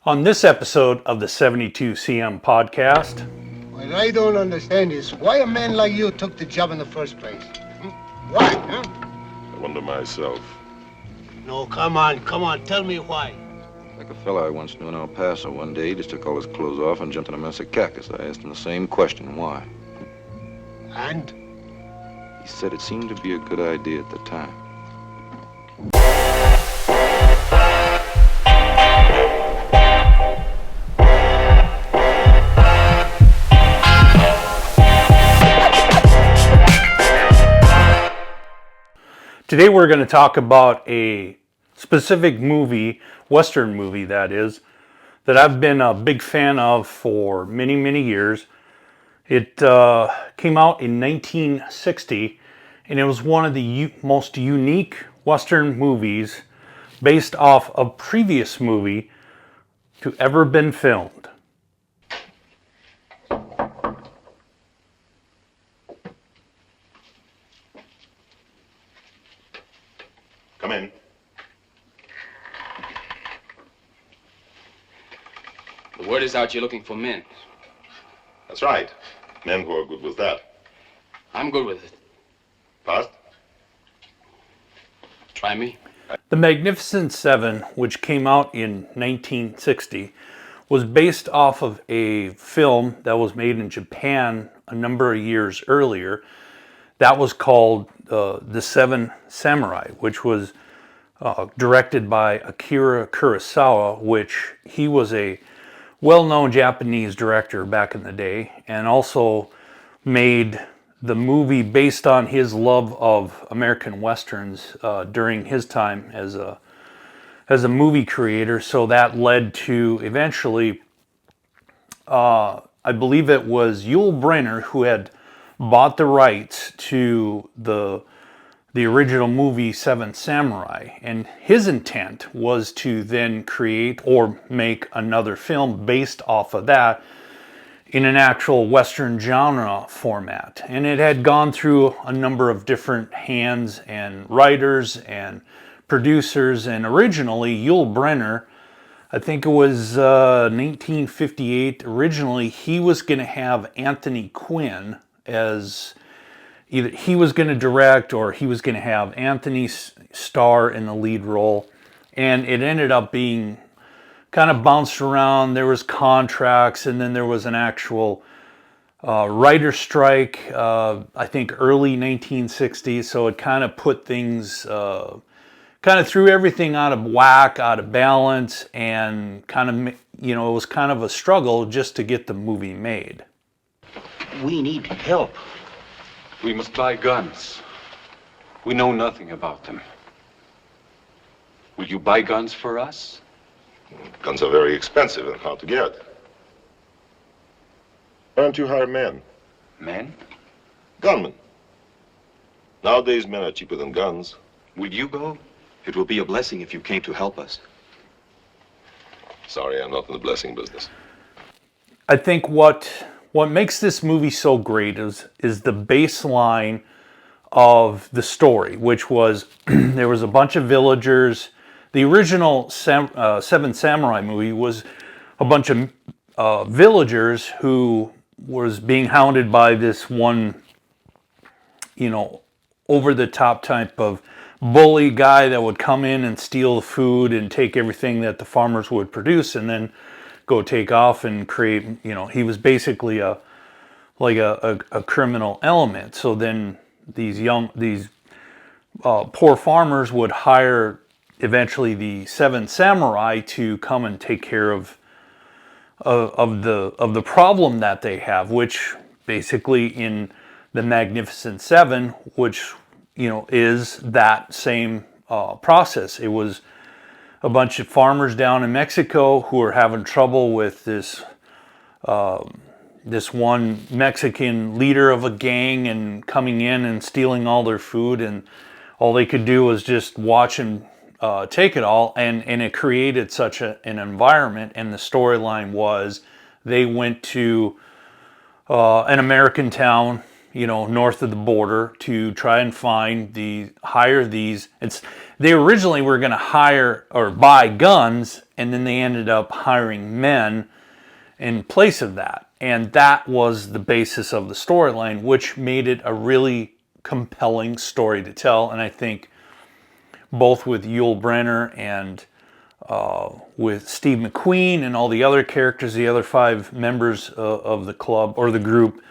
On this episode of the 72CM podcast, What I don't understand is why a man like you took the job in the first place. Why, huh? I wonder myself. No, come on, tell me why. Like a fella I once knew in El Paso. One day, he just took all his clothes off and jumped in a mess of cactus. I asked him the same question, why? And? He said it seemed to be a good idea at the time. today we're going to talk about a specific movie, Western movie that is, that I've been a big fan of for many, many years. It came out in 1960, and it was one of the most unique Western movies based off a previous movie to ever been filmed. Come in. The word is out you're looking for men. That's right. Men who are good with that. I'm good with it. Past? Try me. The Magnificent Seven, which came out in 1960, was based off of a film that was made in Japan a number of years earlier. That was called The Seven Samurai, which was directed by Akira Kurosawa, which he was a well-known Japanese director back in the day, and also made the movie based on his love of American Westerns during his time as a movie creator. So that led to eventually, I believe it was Yul Brynner who had bought the rights to the original movie Seven Samurai, and his intent was to then create or make another film based off of that in an actual Western genre format. And it had gone through a number of different hands and writers and producers, and originally Yul Brynner, I think it was 1958, originally he was going to have Anthony Quinn as either he was going to direct or he was going to have Anthony star in the lead role. And it ended up being kind of bounced around. There was contracts, and then there was an actual writer strike, I think early 1960s. So it kind of put things, kind of threw everything out of whack, out of balance, and kind of, it was kind of a struggle just to get the movie made. We need help. We must buy guns. We know nothing about them. Will you buy guns for us? Guns are very expensive and hard to get. Why don't you hire men? Men? Gunmen. Nowadays, men are cheaper than guns. Will you go? It will be a blessing if you came to help us. Sorry, I'm not in the blessing business. I think what makes this movie so great is the baseline of the story, which was there was a bunch of villagers. The original Seven Samurai movie was a bunch of villagers who was being hounded by this one, over-the-top type of bully guy that would come in and steal the food and take everything that the farmers would produce and then go take off and create, he was basically a criminal element. So then these poor farmers would hire eventually the Seven Samurai to come and take care of the problem that they have, which basically in the Magnificent Seven, which is that same process. It was a bunch of farmers down in Mexico who were having trouble with this one Mexican leader of a gang and coming in and stealing all their food, and all they could do was just watch and take it all, and it created such an environment. And the storyline was they went to an American town, north of the border, to try and hire these. They originally were going to hire or buy guns and then they ended up hiring men in place of that. And that was the basis of the storyline, which made it a really compelling story to tell. And I think both with Yul Brynner and with Steve McQueen and all the other characters, the other 5 members of the club or the group,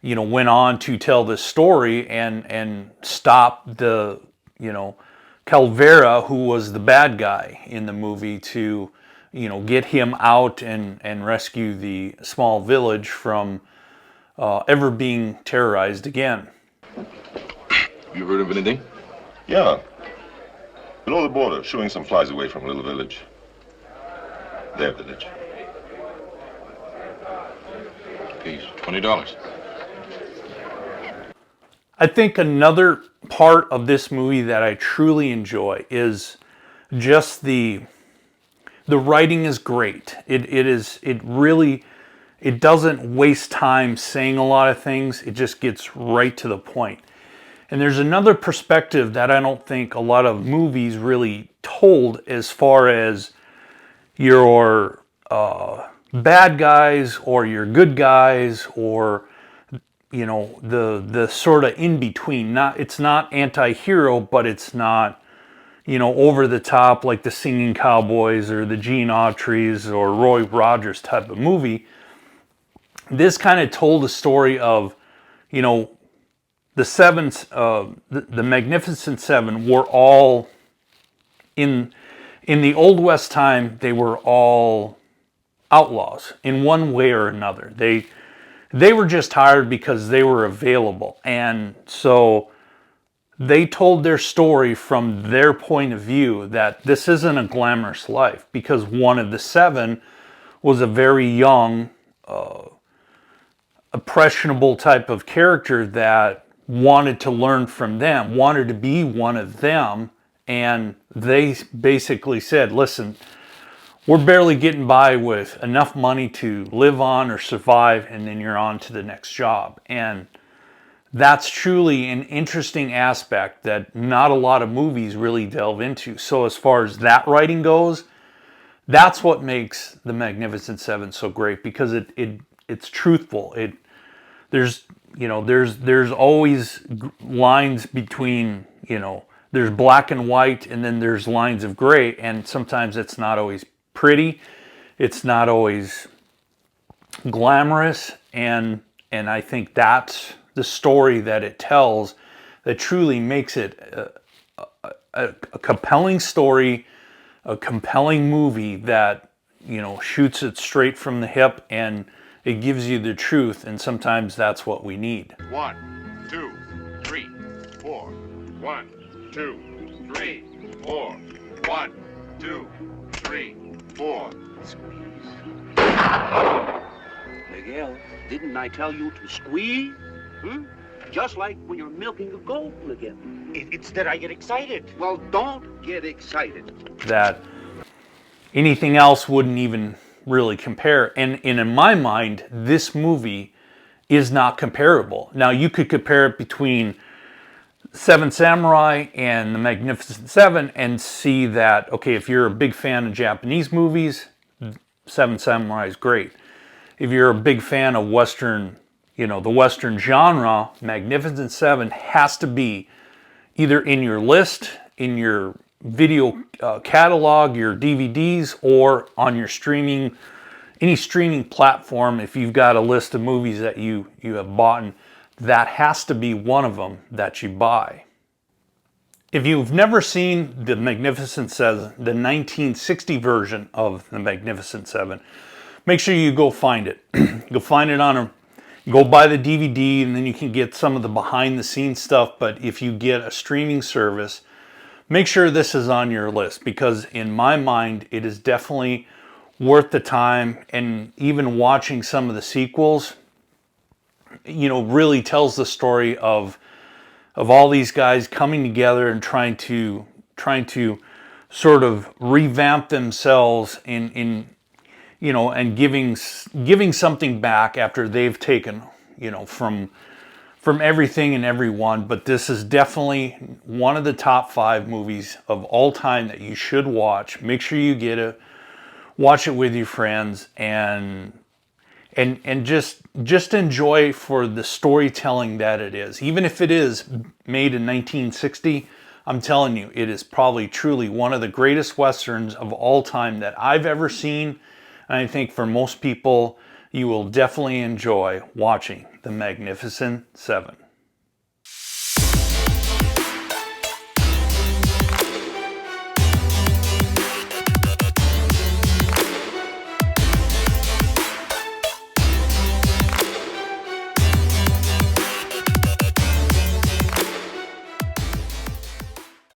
you know, went on to tell this story and stop the, you know, Calvera, who was the bad guy in the movie, to, you know, get him out and rescue the small village from ever being terrorized again. You heard of anything? Yeah. Below the border, shooing some flies away from a little village. Their village. Piece, $20. I think another part of this movie that I truly enjoy is just the writing is great. It really doesn't waste time saying a lot of things. It just gets right to the point. And there's another perspective that I don't think a lot of movies really told, as far as your bad guys or your good guys, or, you know, the sort of in between. It's not anti-hero, but it's not, you know, over the top like the Singing Cowboys or the Gene Autry's or Roy Rogers type of movie. This kind of told a story of, you know, the Magnificent Seven were all in the Old West time. They were all outlaws in one way or another. They were just hired because they were available, and so they told their story from their point of view, that this isn't a glamorous life, because one of the 7 was a very young, impressionable type of character that wanted to learn from them, wanted to be one of them, and they basically said, listen, we're barely getting by with enough money to live on or survive, and then you're on to the next job. And that's truly an interesting aspect that not a lot of movies really delve into. So as far as that writing goes, that's what makes The Magnificent Seven so great, because it's truthful. There's always lines between, you know, there's black and white, and then there's lines of gray, and sometimes it's not always pretty, it's not always glamorous, and I think that's the story that it tells that truly makes it a compelling story, a compelling movie that, you know, shoots it straight from the hip, and it gives you the truth, and sometimes that's what we need. 1, 2, 3, 4. 1, 2, 3, 4. 1, 2, 3, 4. Miguel, didn't I tell you to squeeze? Just like when you're milking a goat, Miguel. It's that I get excited. Well, don't get excited. That anything else wouldn't even really compare. And in my mind, this movie is not comparable. Now, you could compare it between Seven Samurai and The Magnificent Seven and see that, okay, if you're a big fan of Japanese movies, Seven Samurai is great. If you're a big fan of Western, you know, the Western genre, Magnificent Seven has to be either in your list, in your video catalog, your DVDs, or on your streaming, any streaming platform. If you've got a list of movies that you have bought, that has to be one of them that you buy. If you've never seen The Magnificent Seven, the 1960 version of The Magnificent Seven, make sure you go find it. Go find it go buy the DVD, and then you can get some of the behind the scenes stuff. But if you get a streaming service, make sure this is on your list, because in my mind, it is definitely worth the time. And even watching some of the sequels, you know, really tells the story of all these guys coming together and trying to sort of revamp themselves in you know, and giving something back after they've taken, you know, from everything and everyone. But this is definitely one of the top 5 movies of all time that you should watch. Make sure you get watch it with your friends, and just enjoy for the storytelling that it is. Even if it is made in 1960, I'm telling you, it is probably truly one of the greatest Westerns of all time that I've ever seen. And I think for most people, you will definitely enjoy watching The Magnificent Seven.